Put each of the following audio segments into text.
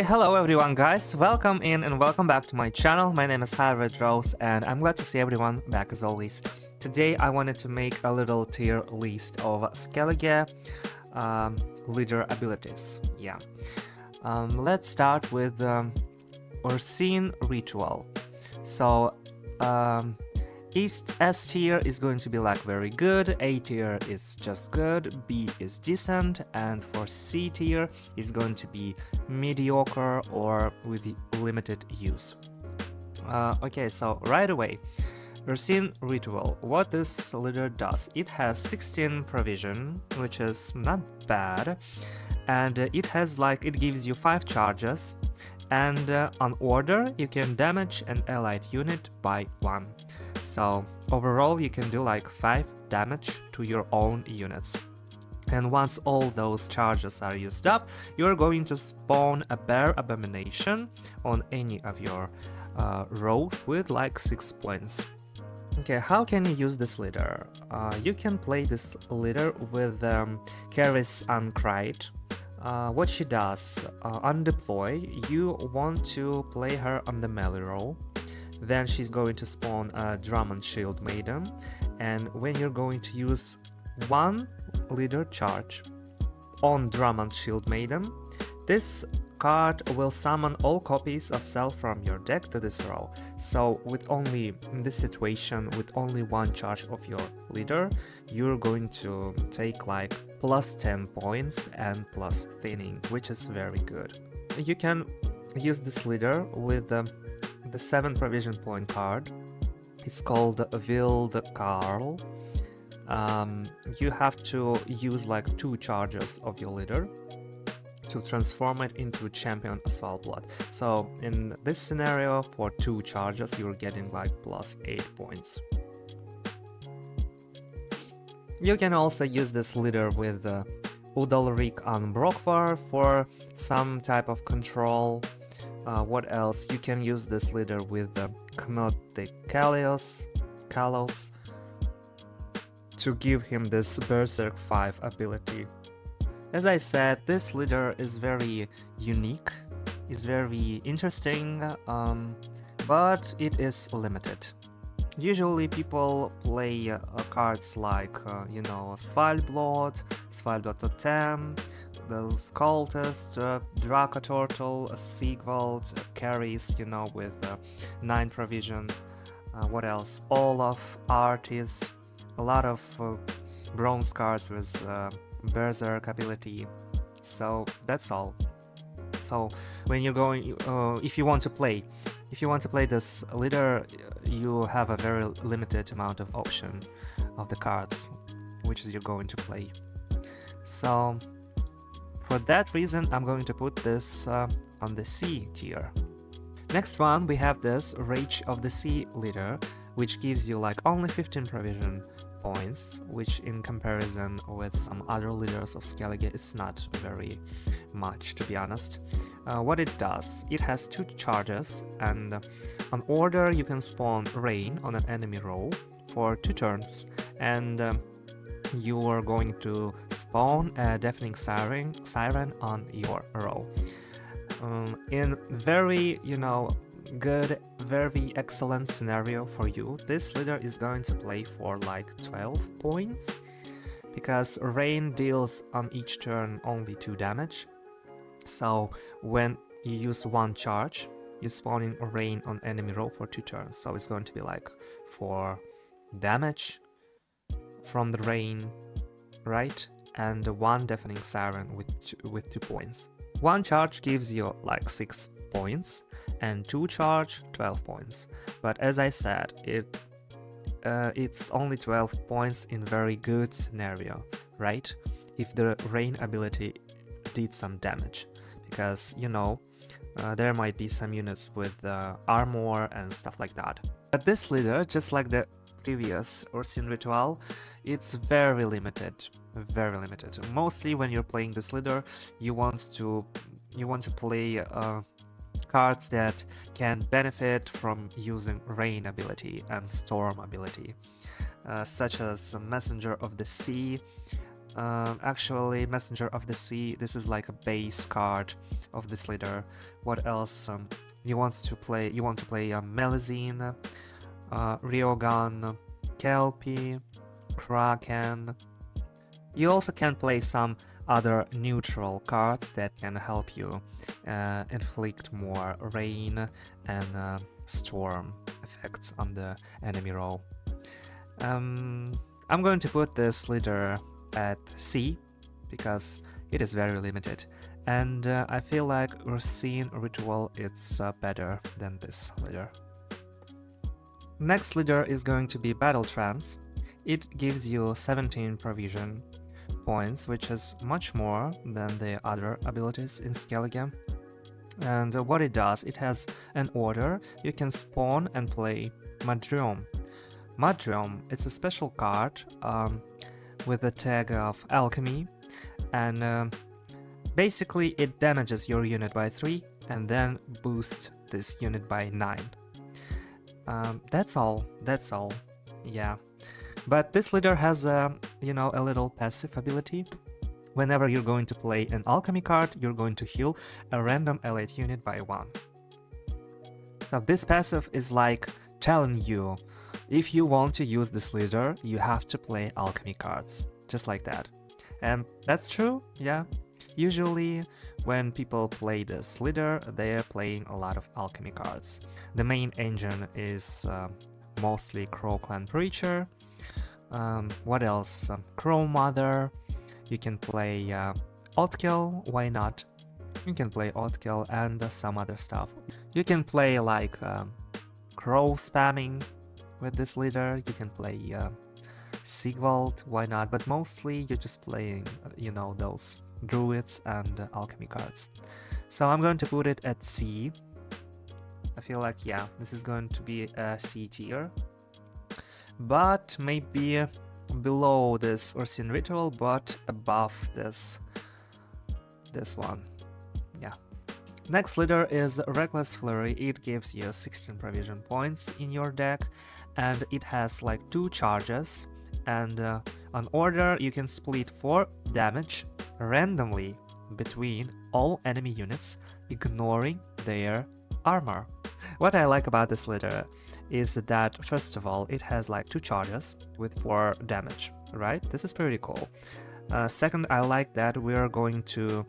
Okay, hello everyone guys, welcome in and welcome back to my channel. My name is Harvard Rose and I'm glad to see everyone back as always. Today I wanted to make a little tier list of Skellige leader abilities. Let's start with Ursine Ritual. So S tier is going to be like very good, A tier is just good, B is decent, and for C tier is going to be mediocre or with limited use. Okay, so right away, Ursine Ritual. What this leader does, it has 16 provision, which is not bad, and it gives you 5 charges, and on order you can damage an allied unit by 1. So overall you can do like 5 damage to your own units. And once all those charges are used up, you're going to spawn a bear abomination on any of your rows with like 6 points. Okay, how can you use this leader? You can play this leader with Caris Uncried. What she does, on deploy, you want to play her on the melee row. Then she's going to spawn a Drum and Shield Maiden, and when you're going to use one leader charge on Drum and Shield Maiden, this card will summon all copies of self from your deck to this row. So in this situation, with only one charge of your leader, you're going to take like plus 10 points and plus thinning, which is very good. You can use this leader with the 7 provision point card. It's called Wild Carl. You have to use like 2 charges of your leader to transform it into Champion Asphalt Blood. So in this scenario, for 2 charges you're getting like plus 8 points. You can also use this leader with Udalrik on Brokvar for some type of control. What else? You can use this leader with Knut the Kalos to give him this Berserk 5 ability. As I said, this leader is very unique, is very interesting, but it is limited. Usually people play cards like, Svalblod Totem, the Scultist, Draka Turtle, Sigvald, carries, with 9 provision. What else? Olaf, Artis, a lot of bronze cards with Berserk ability. So that's all. So when you're going, if you want to play this leader, you have a very limited amount of option of the cards which is you're going to play. So for that reason, I'm going to put this on the C tier. Next one, we have this Rage of the Sea leader, which gives you like only 15 provision points, which in comparison with some other leaders of Skellige is not very much, to be honest. What it does, it has 2 charges, and on order you can spawn Rain on an enemy row for 2 turns, and you are going to spawn a Deafening Siren on your row. In very, good, very excellent scenario for you, this leader is going to play for like 12 points, because Rain deals on each turn only 2 damage. So when you use 1 charge, you're spawning Rain on enemy row for 2 turns, so it's going to be like 4 damage from the Rain, right? And 1 Deafening Siren with 2 points. 1 charge gives you like 6 points, and 2 charge 12 points. But as I said, it's only 12 points in very good scenario, right? If the Rain ability did some damage, because there might be some units with armor and stuff like that. But this leader, just like the previous Ursine Ritual, it's very limited. Mostly when you're playing this leader, you want to play cards that can benefit from using Rain ability and Storm ability, such as Messenger of the Sea, Actually, Messenger of the Sea, this is like a base card of this leader. What else? You want to play Melusine, Ryogan, Kelpie, Kraken. You also can play some other neutral cards that can help you inflict more rain and storm effects on the enemy row. I'm going to put this leader at C because it is very limited, and I feel like Ursine Ritual is better than this leader. Next leader is going to be Battle Trance. It gives you 17 provision points, which is much more than the other abilities in Skellige. And what it does, it has an order. You can spawn and play Madrium. Madrium, it's a special card with the tag of Alchemy, and basically it damages your unit by 3 and then boosts this unit by 9. That's all, yeah. But this leader has a little passive ability. Whenever you're going to play an alchemy card, you're going to heal a random allied unit by 1. So this passive is like telling you, if you want to use this leader, you have to play alchemy cards, just like that. And that's true, yeah. Usually, when people play this leader, they are playing a lot of alchemy cards. The main engine is mostly Crow Clan Preacher. What else? Crow Mother. You can play Oathkill, why not? You can play Oathkill and some other stuff. You can play like Crow spamming with this leader. You can play Sigvald, why not? But mostly you're just playing, those druids and alchemy cards. So I'm going to put it at C. I feel like, yeah, this is going to be a C tier. But maybe below this Ursine Ritual, but above this one. Yeah. Next leader is Reckless Flurry. It gives you 16 provision points in your deck, and it has like 2 charges, and on order you can split 4 damage randomly between all enemy units, ignoring their armor. What I like about this leader is that, first of all, it has like 2 charges with 4 damage, right? This is pretty cool. Second, I like that we're going to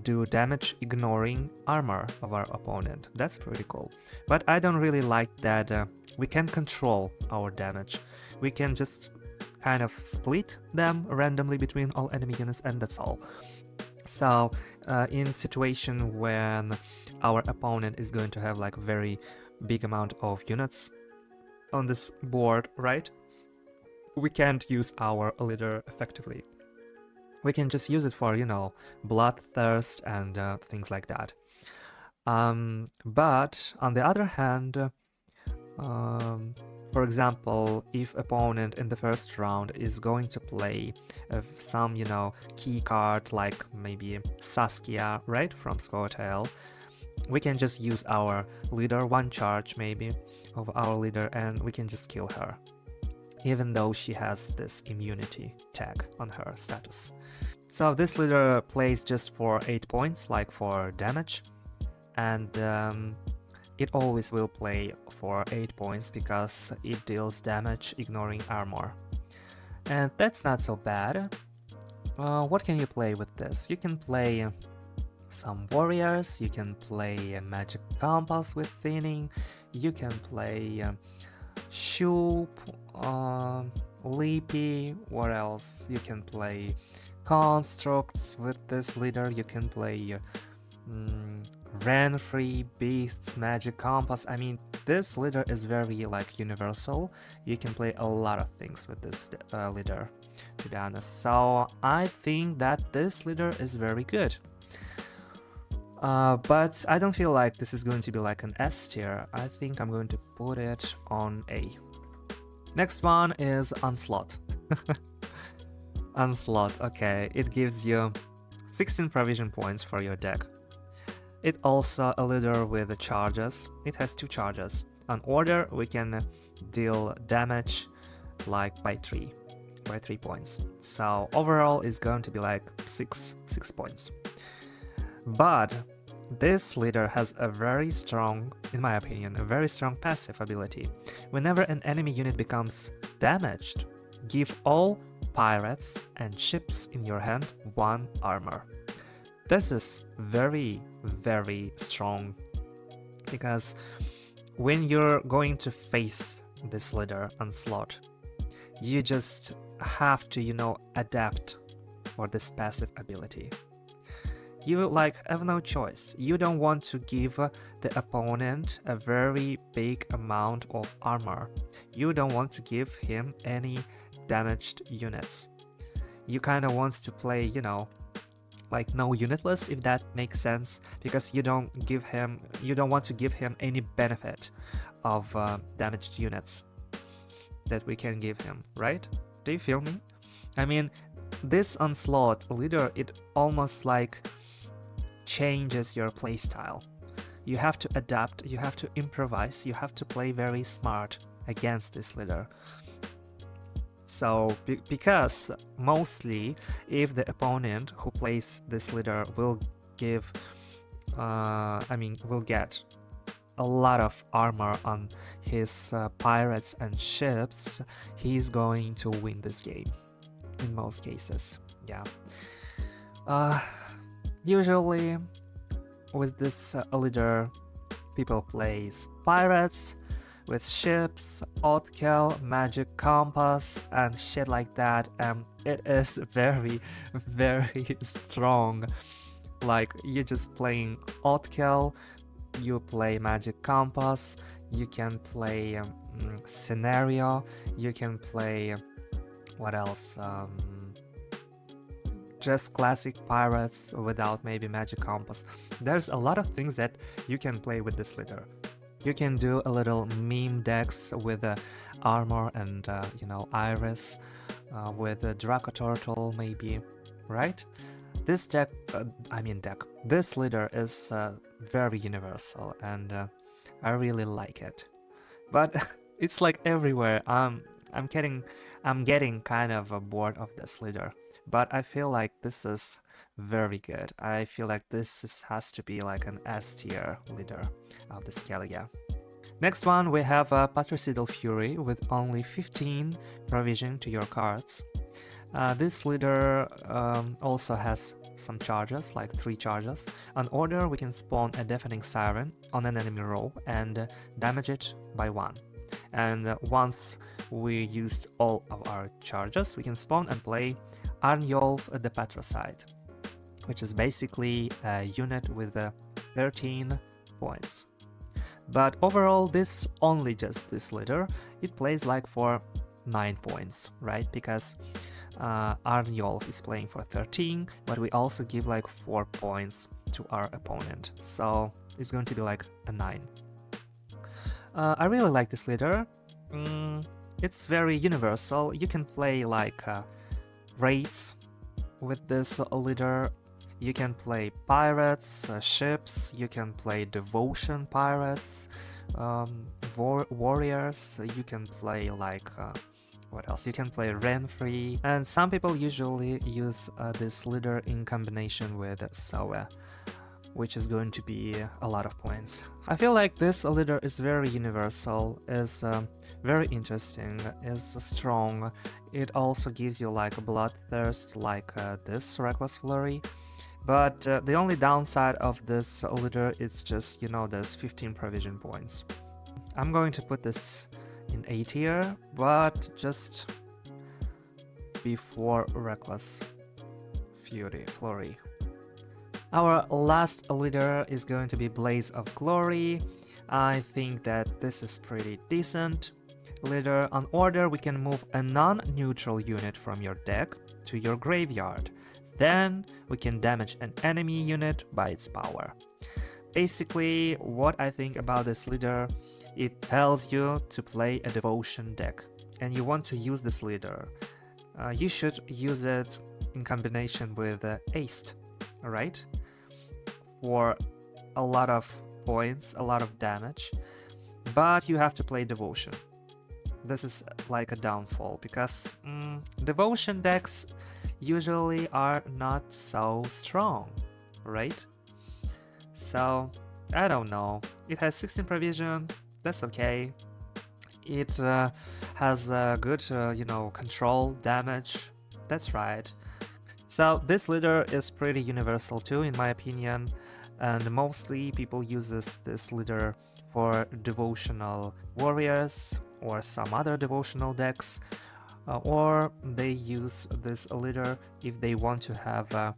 do damage ignoring armor of our opponent. That's pretty cool. But I don't really like that we can control our damage. We can just kind of split them randomly between all enemy units, and that's all. So in situation when our opponent is going to have like a very big amount of units on this board, right? We can't use our leader effectively. We can just use it for, bloodthirst and things like that. But on the other hand, for example, if opponent in the first round is going to play some, key card like maybe Saskia, right, from Scotail, we can just use our leader, 1 charge maybe of our leader, and we can just kill her, even though she has this immunity tag on her status. So this leader plays just for 8 points, like for damage, and it always will play for 8 points because it deals damage ignoring armor. And that's not so bad. What can you play with this? You can play some warriors, you can play a magic compass with thinning, you can play Shoop, Leapy, what else? You can play constructs with this leader, you can play Renfrey, Beasts, Magic Compass. I mean, this leader is very like universal. You can play a lot of things with this leader, to be honest. So I think that this leader is very good. But I don't feel like this is going to be like an S tier. I think I'm going to put it on A. Next one is Onslaught. Onslaught, okay, it gives you 16 provision points for your deck. It also a leader with charges. It has 2 charges. On order, we can deal damage like by 3. by 3 points. So overall is going to be like 6 points. But this leader has a very strong, in my opinion, a very strong passive ability. Whenever an enemy unit becomes damaged, give all pirates and ships in your hand 1 armor. This is very, very strong, because when you're going to face this leader onslaught, you just have to, adapt for this passive ability. You have no choice. You don't want to give the opponent a very big amount of armor. You don't want to give him any damaged units. You kind of want to play, no unitless, if that makes sense, because you don't want to give him any benefit of damaged units that we can give him, right? Do you feel me? I mean, this onslaught leader, it almost changes your playstyle. You have to adapt, you have to improvise, you have to play very smart against this leader. So, because mostly if the opponent who plays this leader will get a lot of armor on his pirates and ships, he's going to win this game in most cases. Yeah. Usually with this leader, people plays pirates with ships, Outkill, magic compass, and shit like that, and it is very, very strong. You're just playing Outkill, you play magic compass, you can play scenario, you can play what else? Just classic pirates without maybe magic compass. There's a lot of things that you can play with this leader. You can do a little meme decks with armor and iris, with a Draco Turtle maybe, right? This this leader is very universal, and I really like it. But it's everywhere. I'm getting kind of bored of this leader. But I feel like this is very good. I feel like this has to be an S tier leader of the Skellige. Next one, we have a Patricidal Fury with only 15 provision to your cards. This leader also has some charges, 3 charges. On order, we can spawn a Deafening Siren on an enemy row and damage it by 1. And once we used all of our charges, we can spawn and play Arnjolf the Patricide, which is basically a unit with 13 points. But overall, this leader, it plays for 9 points, right? Because Arnjolf is playing for 13, but we also give 4 points to our opponent. So it's going to be a 9. I really like this leader. It's very universal. You can play raids with this leader. You can play pirates, ships, you can play devotion pirates, warriors, you can play what else? You can play Renfrey, and some people usually use this leader in combination with Soe, which is going to be a lot of points. I feel like this leader is very universal, is very interesting, is strong. It also gives you bloodthirst, this Reckless Flurry. But the only downside of this leader is just, there's 15 provision points. I'm going to put this in A tier, but just before Reckless Flurry. Our last leader is going to be Blaze of Glory. I think that this is pretty decent. Leader, on order, we can move a non-neutral unit from your deck to your graveyard. Then we can damage an enemy unit by its power. Basically, what I think about this leader, it tells you to play a devotion deck, and you want to use this leader. You should use it in combination with Aced, right? For a lot of points, a lot of damage, but you have to play devotion. this is like a downfall, because devotion decks usually are not so strong, right? So I don't know. It has 16 provision, that's okay. It has good, control, damage, that's right. So this leader is pretty universal too, in my opinion, and mostly people uses this leader for devotional warriors or some other devotional decks, or they use this leader if they want to have a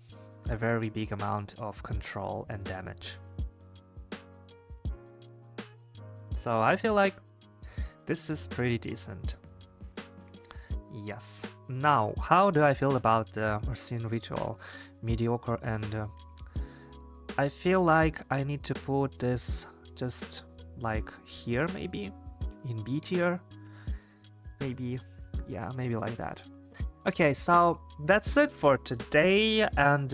very big amount of control and damage. So I feel like this is pretty decent. Yes. Now, how do I feel about the Ursine Ritual? Mediocre, and I feel like I need to put this just like here, maybe in B tier, maybe, yeah, maybe like that. Okay, so that's it for today, and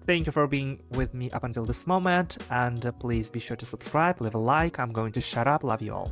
thank you for being with me up until this moment, and please be sure to subscribe, leave a like. I'm going to shut up. Love you all.